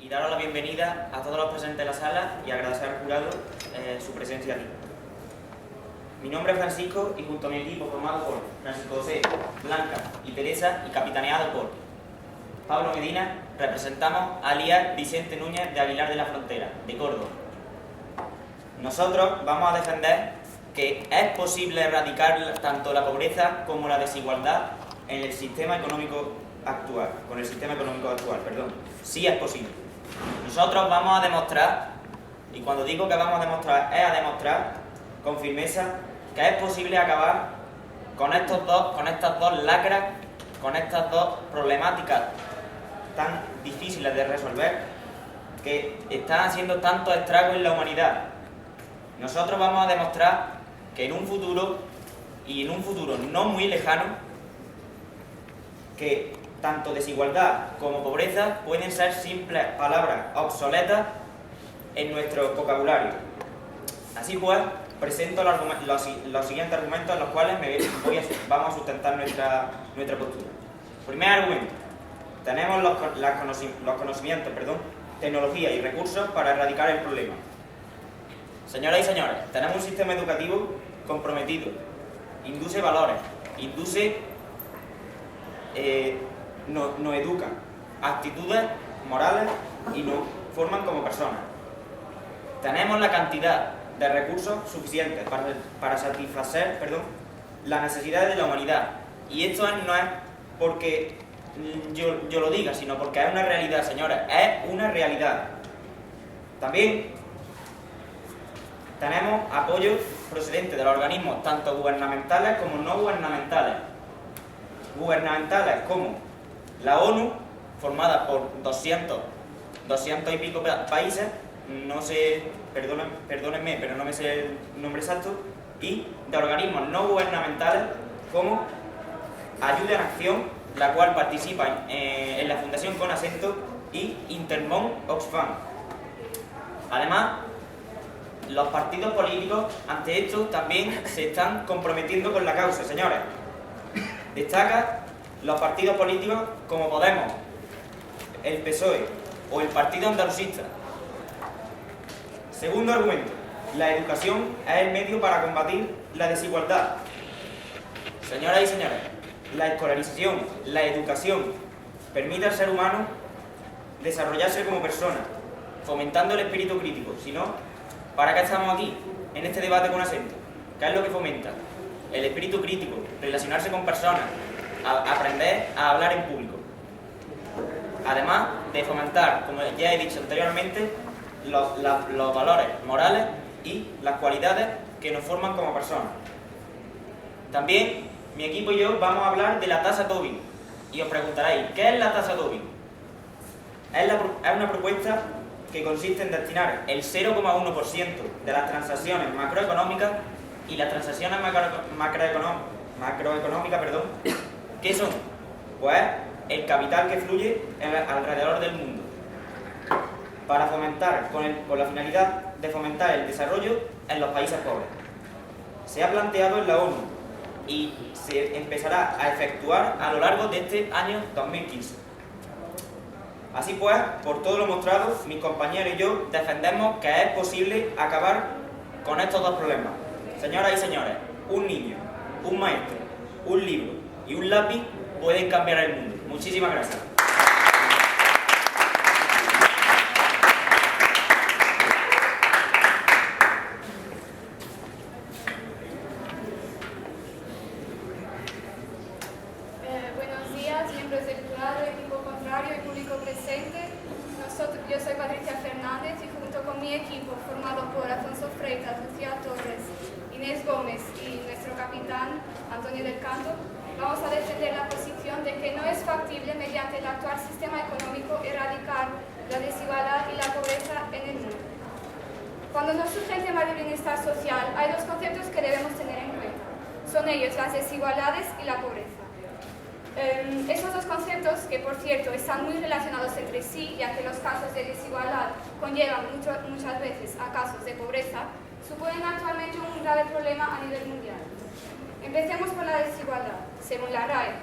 y daros la bienvenida a todos los presentes en la sala y agradecer al jurado su presencia aquí. Mi nombre es Francisco y junto a mi equipo formado por Francisco José, Blanca y Teresa y capitaneado por Pablo Medina, representamos a Alias Vicente Núñez de Aguilar de la Frontera, de Córdoba. Nosotros vamos a defender que es posible erradicar tanto la pobreza como la desigualdad en el sistema económico actual, Sí es posible. Nosotros vamos a demostrar, y cuando digo que vamos a demostrar, es a demostrar con firmeza que es posible acabar con estas dos lacras, con estas dos problemáticas tan difíciles de resolver que están haciendo tantos estragos en la humanidad. Nosotros vamos a demostrar que en un futuro, y en un futuro no muy lejano, que tanto desigualdad como pobreza pueden ser simples palabras obsoletas en nuestro vocabulario. Así pues, presento los siguientes argumentos en los cuales vamos a sustentar nuestra postura. Primer argumento: tenemos los conocimientos, tecnología y recursos para erradicar el problema. Señoras y señores, tenemos un sistema educativo comprometido, induce valores, nos educan actitudes morales y nos forman como personas. Tenemos la cantidad de recursos suficientes para satisfacer las necesidades de la humanidad. Y esto no es porque yo lo diga, sino porque es una realidad, señores, es una realidad. También tenemos apoyo procedente de los organismos tanto gubernamentales como no gubernamentales. Gubernamentales como la ONU, formada por 200 y pico países, no sé, perdónenme, pero no me sé el nombre exacto, y de organismos no gubernamentales como Ayuda en Acción, la cual participa en la Fundación Con Acento, y Intermón Oxfam. Además, los partidos políticos ante esto también se están comprometiendo con la causa, señores. Destaca los partidos políticos como Podemos, el PSOE o el Partido Andalucista. Segundo argumento: la educación es el medio para combatir la desigualdad. Señoras y señores, la escolarización, la educación, permite al ser humano desarrollarse como persona, fomentando el espíritu crítico. Si no, ¿para qué estamos aquí, en este debate con acento? ¿Qué es lo que fomenta? El espíritu crítico, relacionarse con personas, aprender a hablar en público. Además de fomentar, como ya he dicho anteriormente, los valores morales y las cualidades que nos forman como personas. También mi equipo y yo vamos a hablar de la tasa Tobin. Y os preguntaréis, ¿qué es la tasa Tobin? Es una propuesta que consiste en destinar el 0,1% de las transacciones macroeconómicas y las transacciones macroeconómicas, ¿qué son? Pues el capital que fluye alrededor del mundo, para fomentar, con la finalidad de fomentar el desarrollo en los países pobres. Se ha planteado en la ONU y se empezará a efectuar a lo largo de este año 2015. Así pues, por todo lo mostrado, mis compañeros y yo defendemos que es posible acabar con estos dos problemas. Señoras y señores, un niño, un maestro, un libro y un lápiz pueden cambiar el mundo. Muchísimas gracias. Buenos días, miembros del jurado, equipo contrario y público presente. Yo soy Patricia Fernández y junto con mi equipo, formado por Alfonso Freitas, Lucía Torres, Inés Gómez y nuestro capitán Antonio del Canto, vamos a defender la posición de que no es factible mediante el actual sistema económico erradicar la desigualdad y la pobreza en el mundo. Cuando nos surge el tema del bienestar social, hay dos conceptos que debemos tener en cuenta. Son ellos las desigualdades y la pobreza. Esos dos conceptos, que por cierto están muy relacionados entre sí, ya que los casos de desigualdad conllevan muchas veces a casos de pobreza, suponen actualmente un grave problema a nivel mundial. Empecemos por la desigualdad. Según la RAE,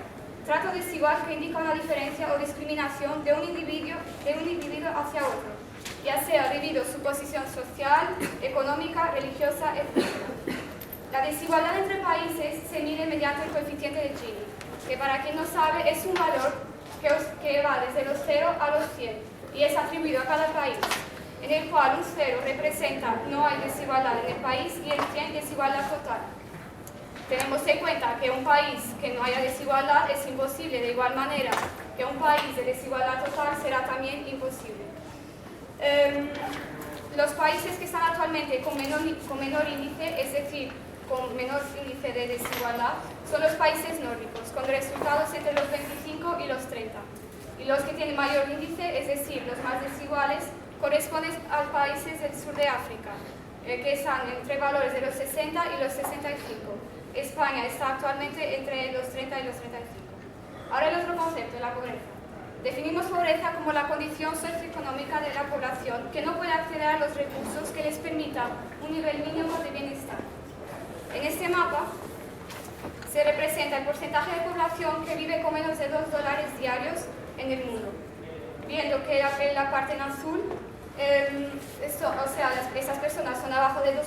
trato desigual que indica una diferencia o discriminación de un individuo hacia otro, ya sea debido a su posición social, económica, religiosa, etc. La desigualdad entre países se mide mediante el coeficiente de Gini, que para quien no sabe es un valor que va desde los 0 a los 100 y es atribuido a cada país, en el cual un 0 representa no hay desigualdad en el país y el 100 desigualdad total. Tenemos en cuenta que un país que no haya desigualdad es imposible, de igual manera que un país de desigualdad total será también imposible. Los países que están actualmente con menor índice, es decir, con menor índice de desigualdad, son los países nórdicos, con resultados entre los 25 y los 30. Y los que tienen mayor índice, es decir, los más desiguales, corresponden a países del sur de África, que están entre valores de los 60 y los 65. España está actualmente entre los 30 y los 35. Ahora el otro concepto, la pobreza. Definimos pobreza como la condición socioeconómica de la población que no puede acceder a los recursos que les permitan un nivel mínimo de bienestar. En este mapa se representa el porcentaje de población que vive con menos de $2 diarios en el mundo. Viendo que en la parte en azul, esas personas son abajo del 2%,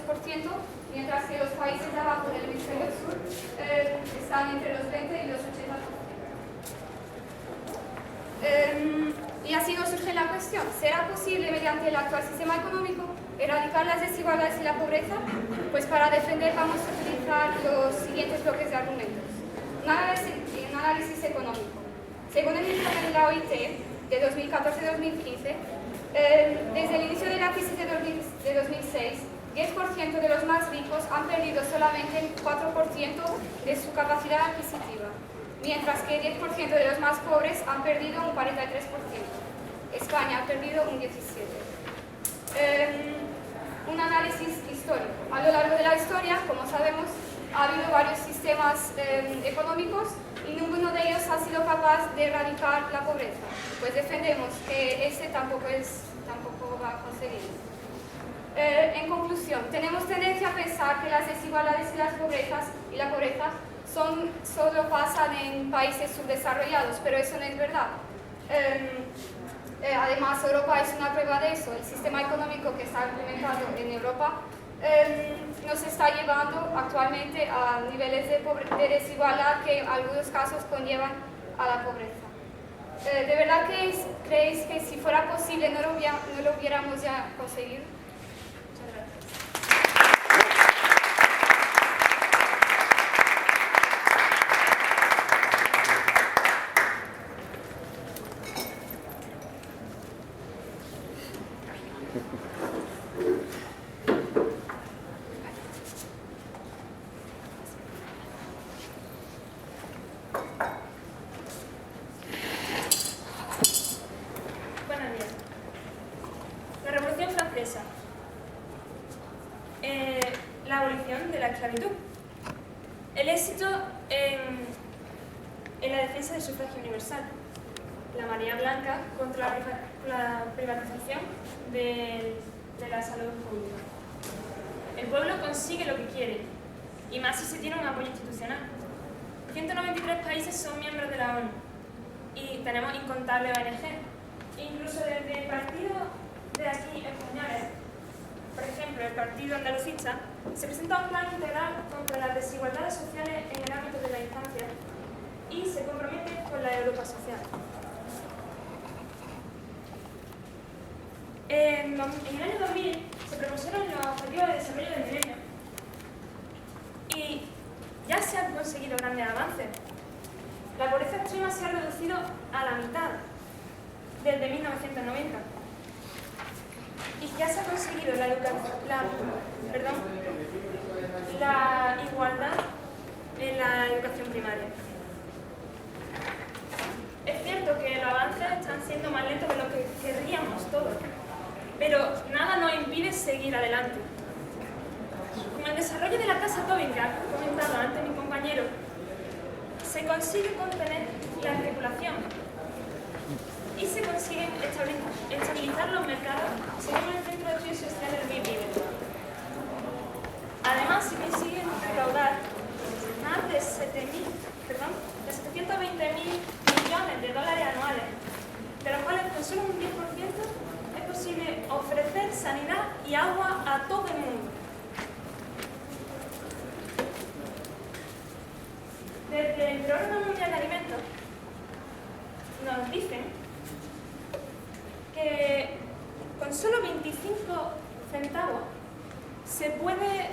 mientras que los países de abajo del hemisferio sur están entre los 20 y los 80%. Y así nos surge la cuestión, ¿será posible mediante el actual sistema económico erradicar las desigualdades y la pobreza? Pues para defender vamos a utilizar los siguientes bloques de argumentos. Un análisis económico. Según el informe de la OIT de 2014-2015, desde el inicio de la crisis de 2006, 10% de los más ricos han perdido solamente el 4% de su capacidad adquisitiva, mientras que el 10% de los más pobres han perdido un 43%. España ha perdido un 17%. Un análisis histórico. A lo largo de la historia, como sabemos, ha habido varios sistemas económicos y ninguno de ellos ha sido capaz de erradicar la pobreza. Pues defendemos que ese tampoco va a conseguirlo. En conclusión, tenemos tendencia a pensar que las desigualdades y la pobreza solo pasan en países subdesarrollados, pero eso no es verdad. Además, Europa es una prueba de eso. El sistema económico que está implementado en Europa nos está llevando actualmente a niveles de desigualdad que en algunos casos conllevan a la pobreza. ¿De verdad creéis que si fuera posible no lo hubiéramos ya conseguido? Muchas gracias. La abolición de la esclavitud. El éxito en la defensa del sufragio universal. La marea blanca contra la privatización de la salud pública. El pueblo consigue lo que quiere, y más si se tiene un apoyo institucional. 193 países son miembros de la ONU y tenemos incontables ONG. Incluso desde el partido de aquí españoles, por ejemplo, el partido andalucista, se presenta un plan integral contra las desigualdades sociales en el ámbito de la infancia y se compromete con la Europa social. En el año 2000 se propusieron los Objetivos de Desarrollo del Milenio y ya se han conseguido grandes avances. La pobreza extrema se ha reducido a la mitad desde 1990. Y ya se ha conseguido la igualdad en la educación primaria. Es cierto que los avances están siendo más lentos de lo que querríamos todos, pero nada nos impide seguir adelante. Con el desarrollo de la tasa Tobin, que ha comentado antes mi compañero, se consigue contener la especulación y se consiguen estabilizar los mercados según el Centro de Estudios Sociales de Vive. Además, se consiguen recaudar más de 7.000 de 720.000 millones de dólares anuales, de los cuales con solo un 10% es posible ofrecer sanidad y agua a todo el mundo. Desde el Programa Mundial de Alimentos nos dicen que con solo 25 centavos se puede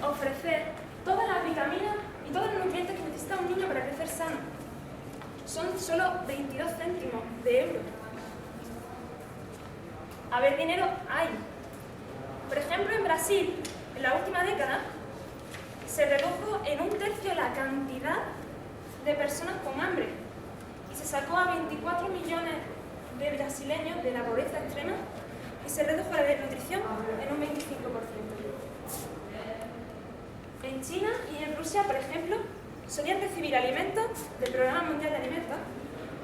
ofrecer todas las vitaminas y todos los nutrientes que necesita un niño para crecer sano. Son solo 22 céntimos de euro. A ver, dinero hay. Por ejemplo, en Brasil, en la última década, se redujo en 1/3 la cantidad de personas con hambre y se sacó a 24 millones de brasileños de la pobreza extrema y se redujo la desnutrición en un 25%. En China y en Rusia, por ejemplo, solían recibir alimentos del Programa Mundial de Alimentos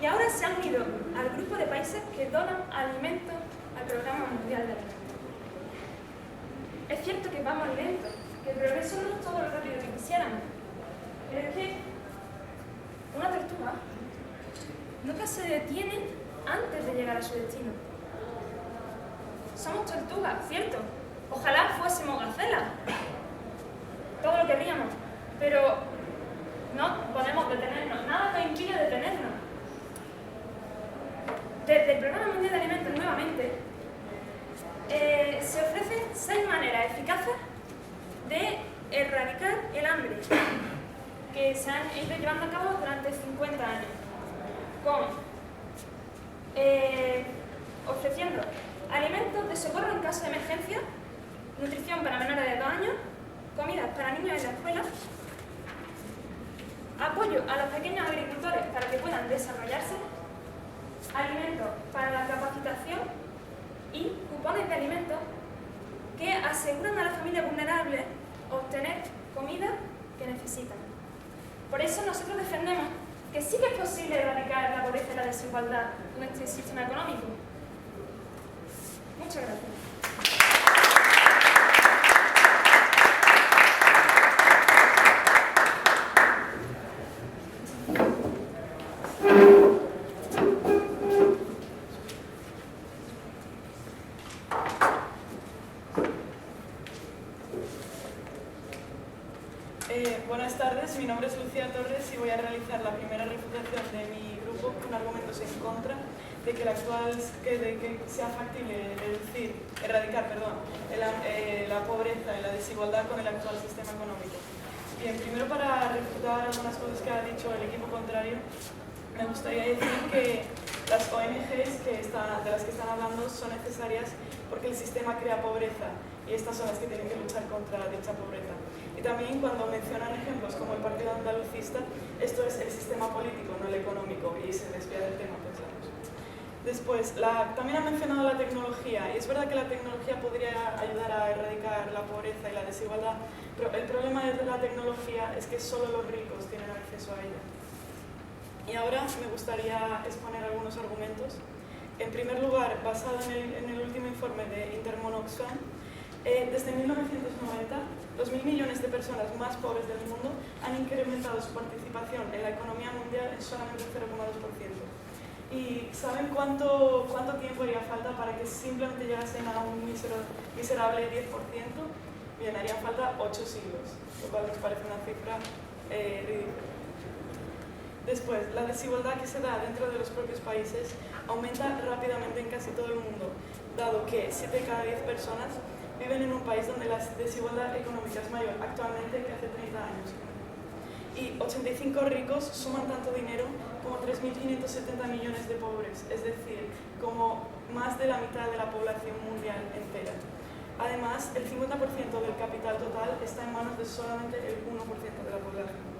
y ahora se han unido al grupo de países que donan alimentos al Programa Mundial de Alimentos. Es cierto que vamos lentos, que el progreso no es todo lo rápido que quisiéramos, pero es que una tortuga nunca se detiene antes de llegar a su destino. Somos tortugas, ¿cierto? Ojalá fuésemos gacelas. Todo lo querríamos, pero no podemos detenernos, nada nos impide detenernos. Desde el Programa Mundial de Alimentos, nuevamente, se ofrecen 6 maneras eficaces de erradicar el hambre, que se han ido llevando a cabo durante 50 años, ofreciendo alimentos de socorro en caso de emergencia, nutrición para menores de 2 años, comidas para niños en la escuela, apoyo a los pequeños agricultores para que puedan desarrollarse, alimentos para la capacitación y cupones de alimentos que aseguran a las familias vulnerables obtener comida que necesitan. Por eso nosotros defendemos que sí que es posible erradicar la pobreza y la desigualdad con este sistema económico. Muchas gracias. Buenas tardes, mi nombre es Lucía Torres y voy a realizar la primera refutación de mi grupo con argumentos en contra de que sea factible erradicar la pobreza y la desigualdad con el actual sistema económico. Bien, primero para refutar algunas cosas que ha dicho el equipo contrario, me gustaría decir que las ONGs de las que están hablando son necesarias porque el sistema crea pobreza y estas son las que tienen que luchar contra dicha pobreza. Y también cuando mencionan ejemplos como el Partido Andalucista, esto es el sistema político, no el económico, y se desvía del tema, pensamos. Después, también han mencionado la tecnología, y es verdad que la tecnología podría ayudar a erradicar la pobreza y la desigualdad, pero el problema de la tecnología es que solo los ricos tienen acceso a ella. Y ahora me gustaría exponer algunos argumentos. En primer lugar, basado en el último informe de Intermon Oxfam, desde 1990, los 1.000 millones de personas más pobres del mundo han incrementado su participación en la economía mundial en solamente 0,2%. ¿Y saben cuánto tiempo haría falta para que simplemente llegasen a un miserable 10%? Bien, haría falta 8 siglos, lo cual nos parece una cifra ridícula. Después, la desigualdad que se da dentro de los propios países aumenta rápidamente en casi todo el mundo, dado que 7 de cada 10 personas viven en un país donde la desigualdad económica es mayor actualmente que hace 30 años. Y 85 ricos suman tanto dinero como 3.570 millones de pobres, es decir, como más de la mitad de la población mundial entera. Además, el 50% del capital total está en manos de solamente el 1% de la población.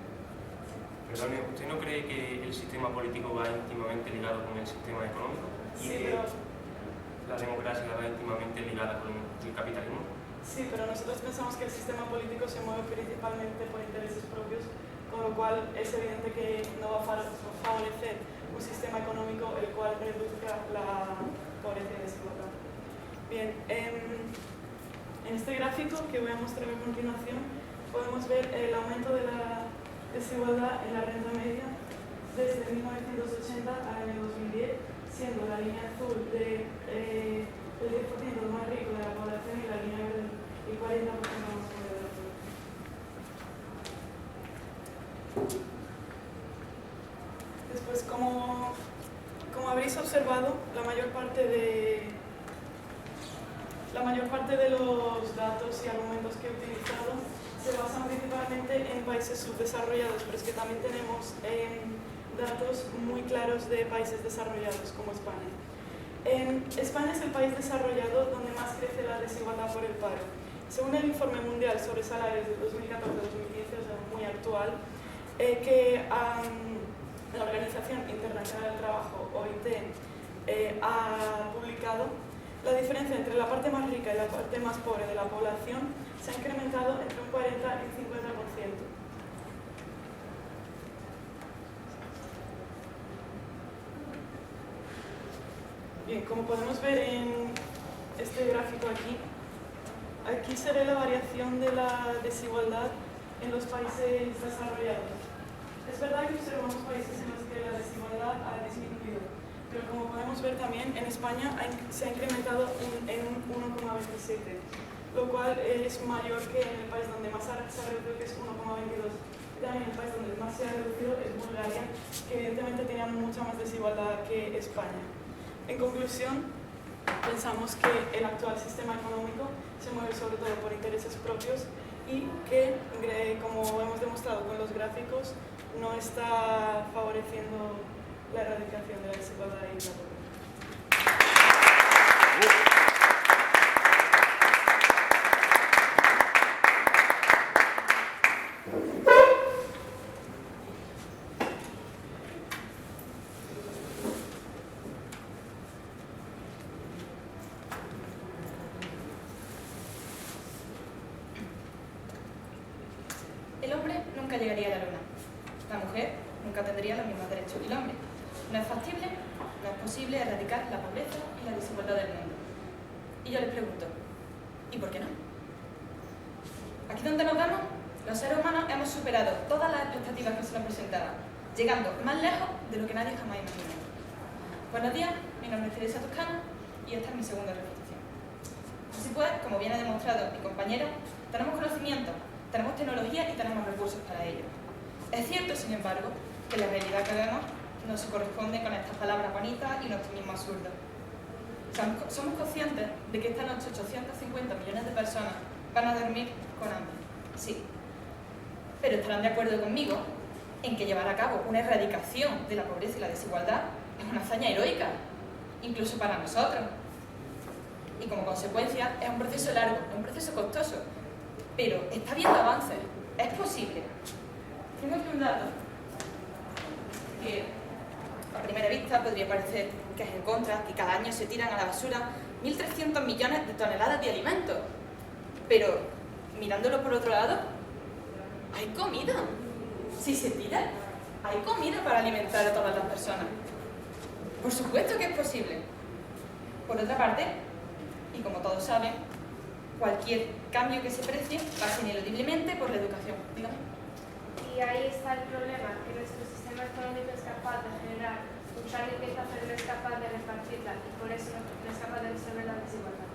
Perdone, ¿usted no cree que el sistema político va íntimamente ligado con el sistema económico? ¿Y Sí, que pero la democracia va íntimamente ligada con el capitalismo? sí, pero nosotros pensamos que el sistema político se mueve principalmente por intereses propios, con lo cual es evidente que no va a favorecer un sistema económico el cual reduzca la pobreza y desigualdad. Bien, en este gráfico que voy a mostrar a continuación podemos ver el aumento de la desigualdad en la renta media desde 1980 al año 2010, siendo la línea azul el 10% más rico de la población y la línea verde el 40% más pobre de la población. Después, como habréis observado, la mayor parte de los datos y argumentos que he utilizado se basan principalmente en países subdesarrollados, pero es que también tenemos datos muy claros de países desarrollados como España. España es el país desarrollado donde más crece la desigualdad por el paro. Según el Informe Mundial sobre Salarios de 2014-2015, o sea, muy actual, que la Organización Internacional del Trabajo, OIT, ha publicado, la diferencia entre la parte más rica y la parte más pobre de la población se ha incrementado entre un 40 y un 50%. Bien, como podemos ver en este gráfico aquí se ve la variación de la desigualdad en los países desarrollados. Es verdad que observamos países en los que la desigualdad ha disminuido, pero como podemos ver también, en España se ha incrementado en un 1,27, lo cual es mayor que en el país donde más se ha reducido, que es 1,22. También el país donde más se ha reducido es Bulgaria, que evidentemente tenía mucha más desigualdad que España. En conclusión, pensamos que el actual sistema económico se mueve sobre todo por intereses propios y que, como hemos demostrado con los gráficos, no está favoreciendo la erradicación de la desigualdad y la pobreza. El hombre nunca llegaría a la luna. La mujer nunca tendría los mismos derechos que el hombre. No es factible, no es posible erradicar la pobreza y la desigualdad del mundo. Y yo les pregunto, ¿y por qué no? Aquí donde nos vemos, los seres humanos hemos superado todas las expectativas que se nos presentaban, llegando más lejos de lo que nadie jamás imaginó. Buenos días, mi nombre es Teresa Toscano y esta es mi segunda refutación. Así pues, como bien ha demostrado mi compañero, tenemos conocimiento, tenemos tecnología y tenemos recursos para ello. Es cierto, sin embargo, que la realidad que vemos no se corresponde con estas palabras bonitas y un optimismo absurdo. Somos conscientes de que esta noche 850 millones de personas van a dormir con hambre. Sí. Pero estarán de acuerdo conmigo en que llevar a cabo una erradicación de la pobreza y la desigualdad es una hazaña heroica, incluso para nosotros. Y como consecuencia es un proceso largo, es un proceso costoso, pero está habiendo avances, es posible. Tengo aquí un dato que a primera vista podría parecer que es en contra, que cada año se tiran a la basura 1.300 millones de toneladas de alimentos. Pero, mirándolo por otro lado, hay comida. Si se tira, hay comida para alimentar a todas las personas. Por supuesto que es posible. Por otra parte, y como todos saben, cualquier cambio que se precie pasa ineludiblemente por la educación. Dígame. Y ahí está el problema, que nuestro sistema económico es capaz de generar mucha riqueza, pero no es capaz de repartirla, y por eso no es capaz de resolver la desigualdad.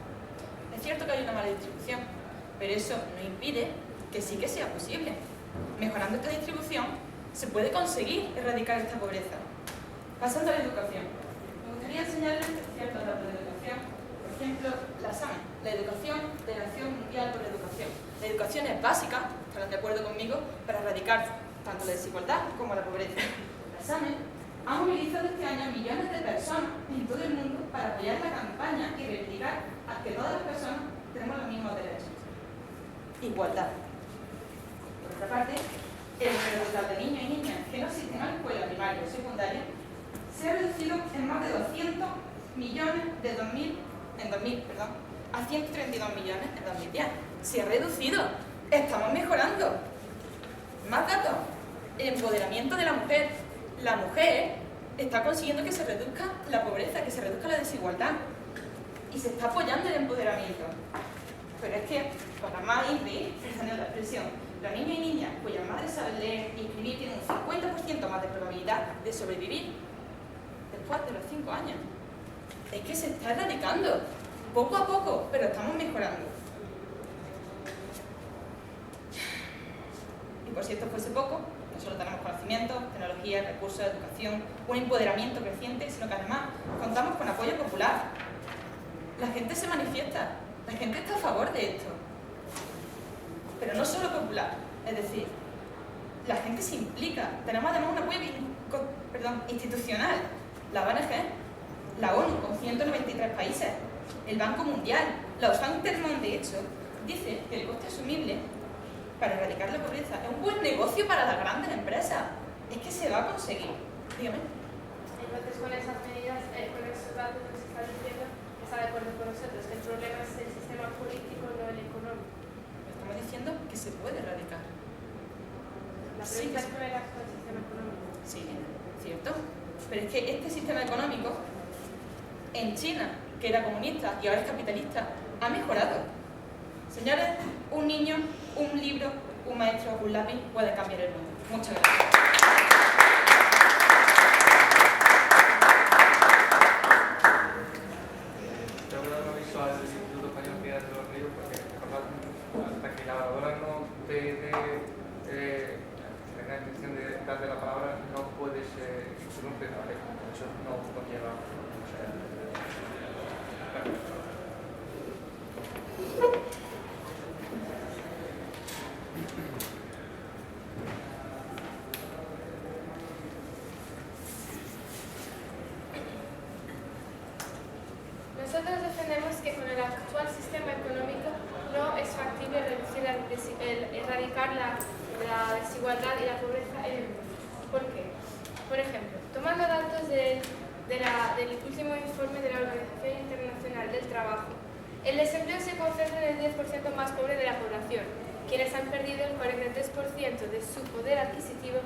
Es cierto que hay una mala distribución, pero eso no impide que sí que sea posible. Mejorando esta distribución, se puede conseguir erradicar esta pobreza. Pasando a la educación, me gustaría enseñarles ciertos datos de educación. Por ejemplo, la SAME, la educación de la Acción Mundial por la Educación. La educación es básica, estarán de acuerdo conmigo, para erradicar tanto la desigualdad como la pobreza. La SAME ha movilizado este año a millones de personas en todo el mundo para apoyar la campaña y reivindicar a que todas las personas tenemos los mismos derechos. Igualdad. Por otra parte, el número total de niños y niñas que no asisten a la escuela primaria o secundaria se ha reducido en más de 200 millones en 2000, a 132 millones en 2010. Se ha reducido. Estamos mejorando. Más datos. El empoderamiento de la mujer. La mujer está consiguiendo que se reduzca la pobreza, que se reduzca la desigualdad. Y se está apoyando el empoderamiento. Pero es que, para más increíble, perdón la expresión, los niños y niñas cuyas madres saben leer y escribir tienen un 50% más de probabilidad de sobrevivir después de los 5 años. Es que se está erradicando, poco a poco, pero estamos mejorando. Y por si esto fuese poco, no solo tenemos conocimiento, tecnología, recursos, educación, un empoderamiento creciente, sino que además contamos con apoyo popular. La gente se manifiesta, la gente está a favor de esto. Pero no solo popular, es decir, la gente se implica. Tenemos además un apoyo institucional, la ONG, la ONU con 193 países, el Banco Mundial, la Oxfam Intermón, de hecho, dice que el coste asumible para erradicar la pobreza es un buen negocio para las grandes empresas. Es que se va a conseguir. Dígame. Entonces, con esas medidas, con esos datos que se está diciendo, está de acuerdo con nosotros, que el problema es el sistema político, no el económico. Estamos diciendo que se puede erradicar. La Sí, pregunta que es con el actual sistema económico. Sí, cierto. Pero es que este sistema económico, en China, que era comunista y ahora es capitalista, ha mejorado. Señores, un niño, un libro, un maestro, un lápiz puede cambiar el mundo. Muchas gracias. Yo voy a dar un aviso al Instituto Español Piedras de los Ríos porque hasta que la oradora no tenga intención de darle la palabra no puedes interrumpir, ¿vale? Eso no conlleva. Nosotros defendemos que con el actual sistema económico no es factible erradicar la desigualdad y la pobreza en el mundo. ¿Por qué? Por ejemplo, tomando datos del último informe de la Organización Internacional del Trabajo, el desempleo se concentra en el 10% más pobre de la población, quienes han perdido el 43% de su poder adquisitivo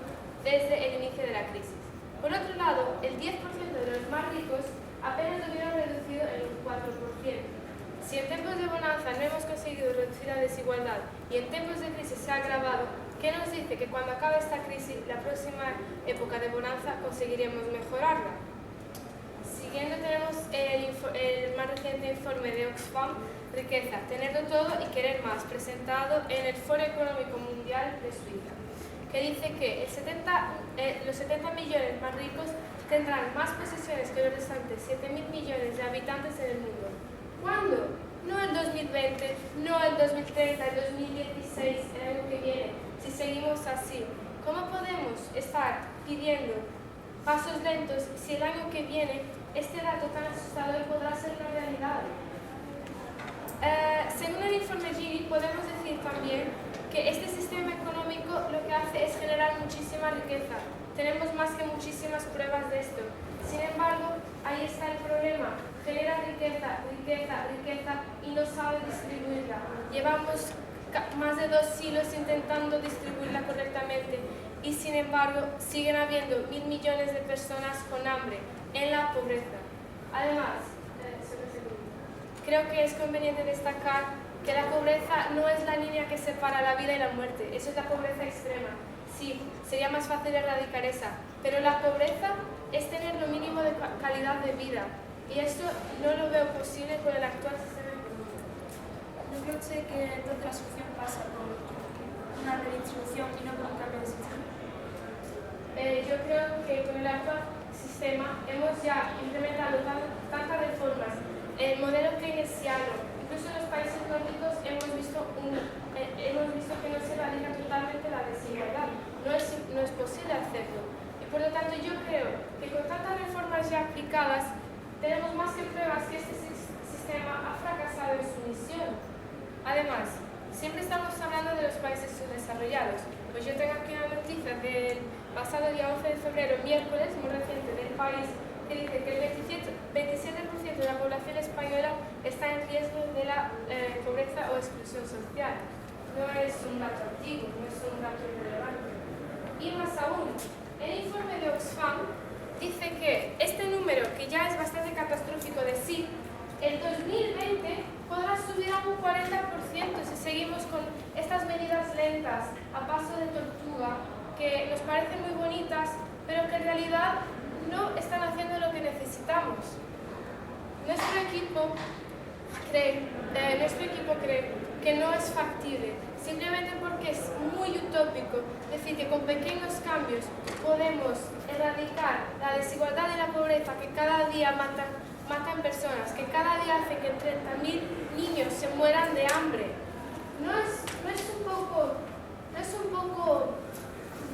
desde el inicio de la crisis. Por otro lado, el 10% de los más ricos apenas lo hubieran reducido en un 4%. Si en tiempos de bonanza no hemos conseguido reducir la desigualdad y en tiempos de crisis se ha agravado, ¿qué nos dice que cuando acabe esta crisis, la próxima época de bonanza, conseguiremos mejorarla? Siguiendo tenemos el más reciente informe de Oxfam, Riqueza, tenerlo todo y querer más, presentado en el Foro Económico Mundial de Suiza, que dice que los 70 millones más ricos tendrán más posesiones que los restantes 7.000 millones de habitantes en el mundo. ¿Cuándo? No el 2020, no el 2030, el 2016, el año que viene, si seguimos así. ¿Cómo podemos estar pidiendo pasos lentos si el año que viene este dato tan asustador podrá ser una realidad? Según el informe Gini, podemos decir también que este sistema económico lo que hace es generar muchísima riqueza. Tenemos más que muchísimas pruebas de esto. Sin embargo, ahí está el problema. Genera riqueza, riqueza, riqueza y no sabe distribuirla. Llevamos más de 2 siglos intentando distribuirla correctamente y sin embargo siguen habiendo 1.000 millones de personas con hambre en la pobreza. Además, creo que es conveniente destacar que la pobreza no es la línea que separa la vida y la muerte. Eso es la pobreza extrema. Sí, sería más fácil erradicar esa, pero la pobreza es tener lo mínimo de calidad de vida y esto no lo veo posible con el actual sistema económico. ¿No creo que entonces la solución pasa por una redistribución y no por un cambio de sistema? Yo creo que con el actual sistema hemos ya implementado tantas reformas. El modelo keynesiano, incluso en los países nórdicos hemos visto que no se erradica totalmente la desigualdad. No es posible hacerlo. Y por lo tanto yo creo que con tantas reformas ya aplicadas tenemos más que pruebas que este sistema ha fracasado en su misión. Además, siempre estamos hablando de los países subdesarrollados. Pues yo tengo aquí una noticia del pasado día 11 de febrero, miércoles, muy reciente, del país, que dice que el 27% de la población española está en riesgo de la pobreza o exclusión social. No es un dato antiguo, no es un dato irrelevante. Y más aún, el informe de Oxfam dice que este número, que ya es bastante catastrófico de sí, el 2020 podrá subir a un 40% si seguimos con estas medidas lentas, a paso de tortuga, que nos parecen muy bonitas, pero que en realidad no están haciendo lo que necesitamos. Nuestro equipo cree que no es factible, simplemente porque es muy utópico decir que con pequeños cambios podemos erradicar la desigualdad y la pobreza que cada día matan personas, que cada día hacen que 30.000 niños se mueran de hambre. ¿No es un poco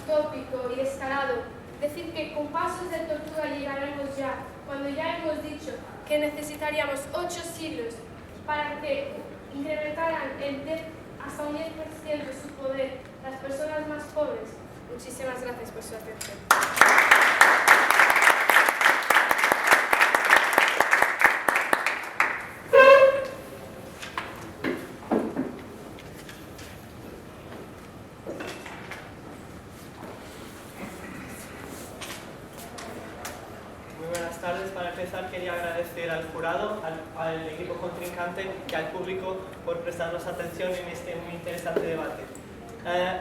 utópico y descarado decir que con pasos de tortuga llegaremos ya, cuando ya hemos dicho que necesitaríamos 8 siglos para que incrementaran hasta un 10% su poder las personas más pobres? Muchísimas gracias por su atención. Buenas tardes. Para empezar quería agradecer al jurado, al equipo contrincante y al público por prestarnos atención en este muy interesante debate.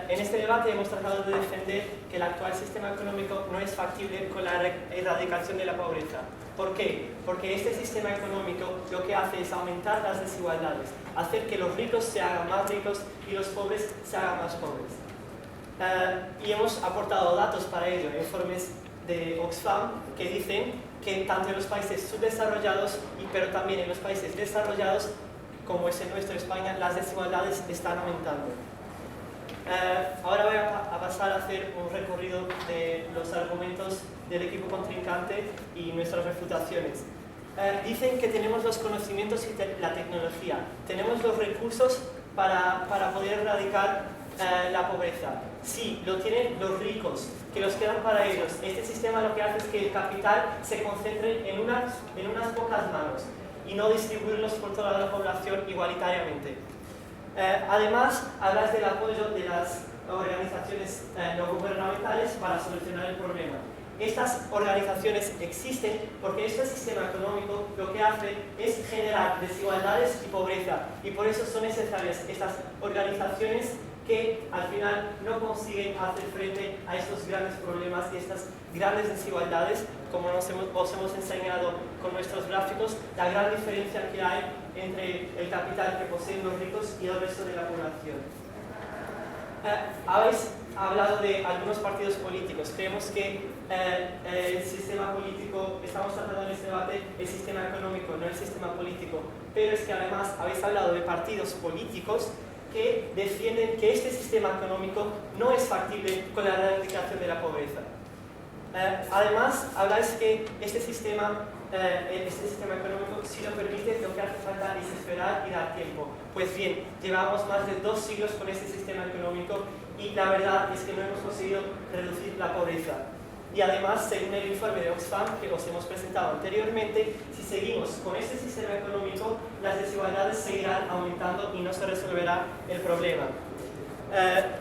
En este debate hemos tratado de defender que el actual sistema económico no es factible con la erradicación de la pobreza. ¿Por qué? Porque este sistema económico lo que hace es aumentar las desigualdades, hacer que los ricos se hagan más ricos y los pobres se hagan más pobres. Y hemos aportado datos para ello, informes de Oxfam que dicen que tanto en los países subdesarrollados pero también en los países desarrollados, como es el nuestro, España, las desigualdades están aumentando. Ahora voy a pasar a hacer un recorrido de los argumentos del equipo contrincante y nuestras refutaciones. Dicen que tenemos los conocimientos y la tecnología, tenemos los recursos para poder erradicar la pobreza. Sí, lo tienen los ricos, que los quedan para ellos. Este sistema lo que hace es que el capital se concentre en unas pocas manos y no distribuirlos por toda la población igualitariamente. Además, hablas del apoyo de las organizaciones no gubernamentales para solucionar el problema. Estas organizaciones existen porque este sistema económico lo que hace es generar desigualdades y pobreza, y por eso son necesarias estas organizaciones que al final no consiguen hacer frente a estos grandes problemas y estas grandes desigualdades, como os hemos enseñado con nuestros gráficos, la gran diferencia que hay entre el capital que poseen los ricos y el resto de la población. Habéis hablado de algunos partidos políticos. Creemos que el sistema político, estamos tratando en este debate el sistema económico, no el sistema político, pero es que además habéis hablado de partidos políticos que defienden que este sistema económico no es factible con la erradicación de la pobreza. Además, habláis que este sistema económico, si lo permite, lo que hace falta es esperar y dar tiempo. Pues bien, llevamos más de 2 siglos con este sistema económico y la verdad es que no hemos conseguido reducir la pobreza. Y además, según el informe de Oxfam que os hemos presentado anteriormente, si seguimos con este sistema económico, las desigualdades seguirán aumentando y no se resolverá el problema.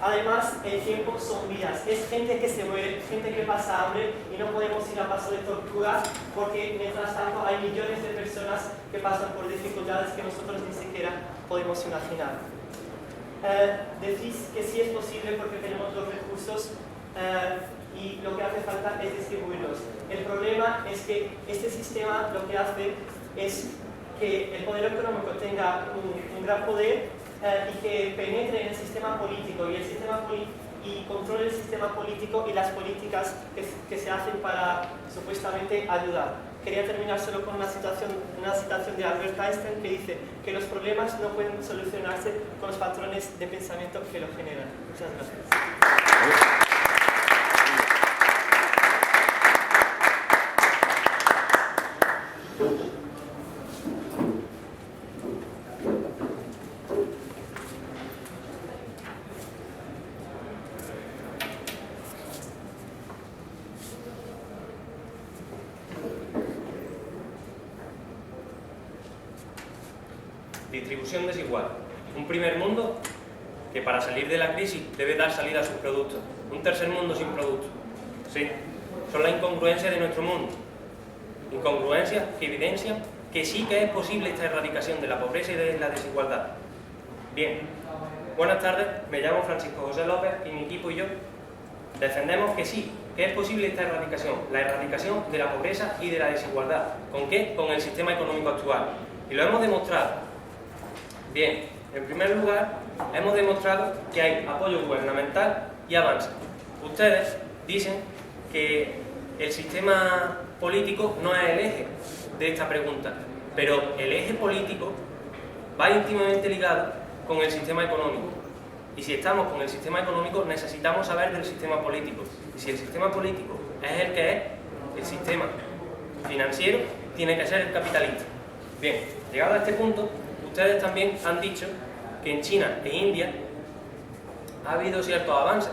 Además, el tiempo son vidas, es gente que se muere, gente que pasa hambre y no podemos ir a paso de tortugas porque mientras tanto hay millones de personas que pasan por dificultades que nosotros ni siquiera podemos imaginar. Decís que sí es posible porque tenemos los recursos y lo que hace falta es distribuirlos. El problema es que este sistema lo que hace es que el poder económico tenga un gran poder y que penetre en el sistema político y controle el sistema político y las políticas que se hacen para supuestamente ayudar. Quería terminar solo con una citación de Albert Einstein que dice que los problemas no pueden solucionarse con los patrones de pensamiento que lo generan. Muchas gracias. Distribución desigual. Un primer mundo que para salir de la crisis debe dar salida a sus productos. Un tercer mundo sin productos. Sí, son la incongruencia de nuestro mundo. Incongruencias que evidencian que que sí que es posible esta erradicación de la pobreza y de la desigualdad. Bien, buenas tardes, me llamo Francisco José López y mi equipo y yo defendemos que sí, que es posible esta erradicación, la erradicación de la pobreza y de la desigualdad. ¿Con qué? Con el sistema económico actual. Y lo hemos demostrado. Bien, en primer lugar, hemos demostrado que hay apoyo gubernamental y avance. Ustedes dicen que el sistema político no es el eje de esta pregunta, pero el eje político va íntimamente ligado con el sistema económico. Y si estamos con el sistema económico, necesitamos saber del sistema político. Y si el sistema político es el que es, el sistema financiero tiene que ser el capitalista. Bien, llegado a este punto, ustedes también han dicho que en China e India ha habido ciertos avances.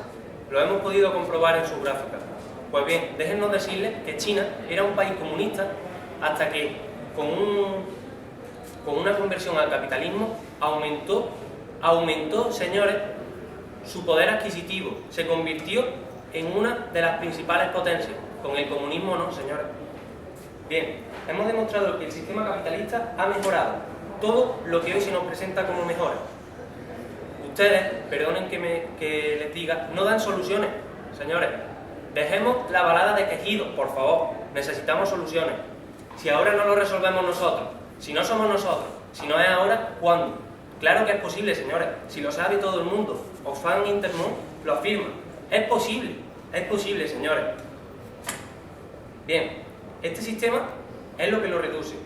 Lo hemos podido comprobar en sus gráficas. Pues bien, déjennos decirles que China era un país comunista hasta que con una conversión al capitalismo aumentó, señores, su poder adquisitivo. Se convirtió en una de las principales potencias. Con el comunismo no, señores. Bien, hemos demostrado que el sistema capitalista ha mejorado todo lo que hoy se nos presenta como mejora. Ustedes, perdonen que les diga, no dan soluciones, señores. Dejemos la balada de quejidos, por favor. Necesitamos soluciones. Si ahora no lo resolvemos nosotros, si no somos nosotros, si no es ahora, ¿cuándo? Claro que es posible, señores. Si lo sabe todo el mundo. Oxfam Intermón lo afirma. Es posible, señores. Bien, este sistema es lo que lo reduce.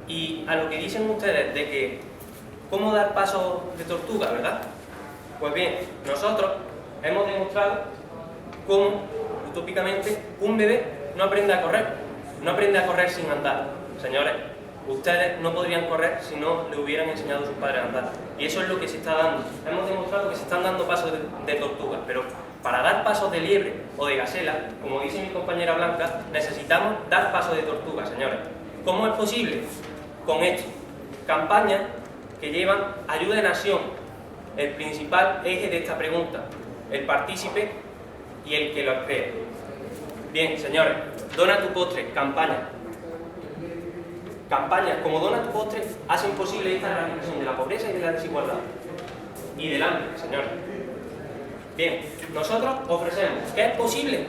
Y a lo que dicen ustedes de que cómo dar pasos de tortuga, ¿verdad? Pues bien, nosotros hemos demostrado cómo, utópicamente, un bebé no aprende a correr sin andar. Señores, ustedes no podrían correr si no le hubieran enseñado a sus padres a andar. Y eso es lo que se está dando. Hemos demostrado que se están dando pasos de tortuga, pero para dar pasos de liebre o de gacela, como dice mi compañera Blanca, necesitamos dar pasos de tortuga, señores. ¿Cómo es posible? Con esto, campañas que llevan ayuda de nación, el principal eje de esta pregunta, el partícipe y el que lo crea. Bien, señores, Dona tu postre, campaña. Campañas como Dona tu postre hacen posible esta erradicación de la pobreza y de la desigualdad. Y del hambre, señores. Bien, nosotros ofrecemos que es posible,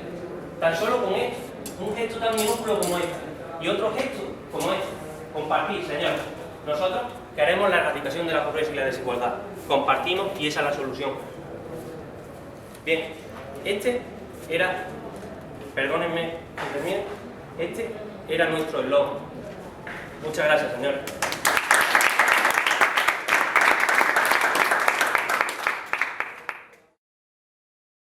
tan solo con esto, un gesto tan minúsculo como este, y otro gesto como este, compartir, señores. Nosotros queremos la erradicación de la pobreza y la desigualdad. Compartimos y esa es la solución. Bien, este era, perdónenme, este era nuestro eslogan. Muchas gracias, señores.